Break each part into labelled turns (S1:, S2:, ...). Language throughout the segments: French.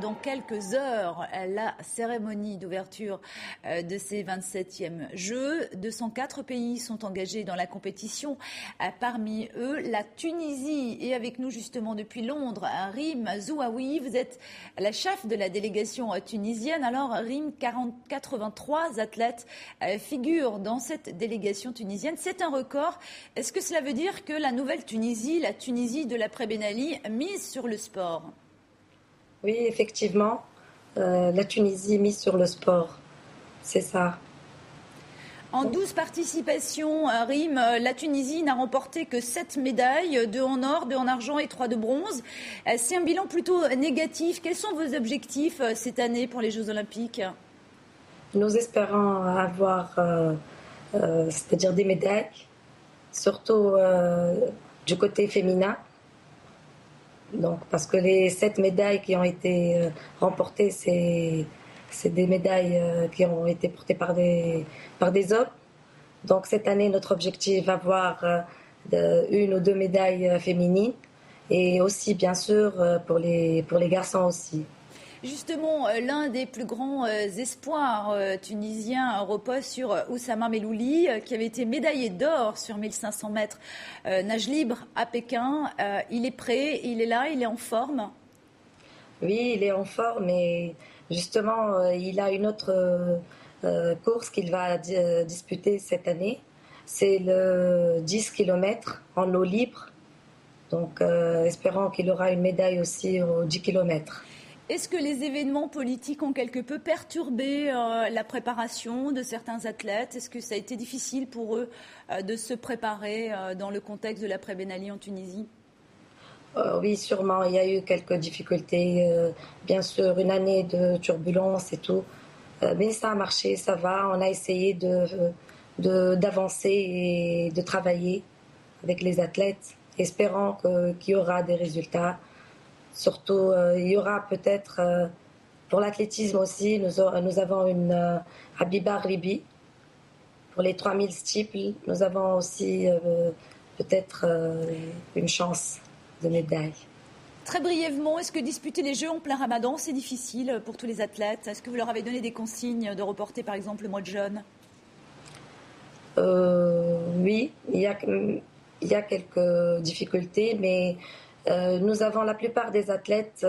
S1: dans quelques heures la cérémonie d'ouverture de ces 27e Jeux. 204 pays sont engagés dans la compétition. Parmi eux, la Tunisie est avec nous justement depuis Londres. Rim Zouaoui, vous êtes la chef de la délégation tunisienne. Alors Rim, 83 athlètes figurent dans cette délégation tunisienne. C'est un record. Est-ce que cela veut dire que la nouvelle Tunisie, la Tunisie de l'après Ben Ali, mise sur le sport?
S2: Oui, effectivement, la Tunisie mise sur le sport, c'est ça.
S1: En 12 participations, Rim, la Tunisie n'a remporté que 7 médailles, 2 en or, 2 en argent et 3 de bronze. C'est un bilan plutôt négatif. Quels sont vos objectifs cette année pour les Jeux Olympiques?
S2: Nous espérons avoir, c'est-à-dire des médailles, surtout du côté féminin. Donc, parce que les 7 médailles qui ont été remportées, c'est des médailles qui ont été portées par des hommes. Donc cette année, notre objectif va avoir 1 ou 2 médailles féminines et aussi, bien sûr, pour les garçons aussi.
S1: Justement, l'un des plus grands espoirs tunisiens repose sur Oussama Melouli, qui avait été médaillé d'or sur 1500 mètres nage libre à Pékin. Il est prêt, il est là, il est en forme?
S2: Oui, il est en forme et justement, il a une autre course qu'il va disputer cette année. C'est le 10 km en eau libre. Donc, espérons qu'il aura une médaille aussi aux 10 km.
S1: Est-ce que les événements politiques ont quelque peu perturbé la préparation de certains athlètes? Est-ce que ça a été difficile pour eux de se préparer dans le contexte de l'après Ben Ali en Tunisie?
S2: Oui, sûrement. Il y a eu quelques difficultés. Bien sûr, une année de turbulence et tout. Mais ça a marché, ça va. On a essayé d'avancer et de travailler avec les athlètes, espérant qu'il y aura des résultats. Surtout, il y aura peut-être, pour l'athlétisme aussi, nous avons une Habiba Ribi. Pour les 3000 steeples, nous avons aussi peut-être une chance de médaille.
S1: Très brièvement, est-ce que disputer les Jeux en plein Ramadan, c'est difficile pour tous les athlètes? Est-ce que vous leur avez donné des consignes de reporter par exemple le mois de jeûne?
S2: Oui, il y a quelques difficultés, mais nous avons la plupart des athlètes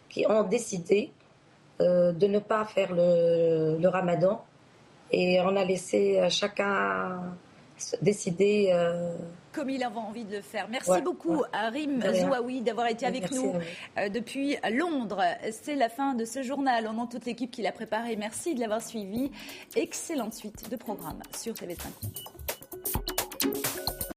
S2: qui ont décidé de ne pas faire le Ramadan et on a laissé chacun décider
S1: comme il avait envie de le faire. Merci beaucoup à Rim Zouaoui d'avoir été avec nous depuis Londres. C'est la fin de ce journal. Au nom de toute l'équipe qui l'a préparé, merci de l'avoir suivi. Excellente suite de programmes sur TV5.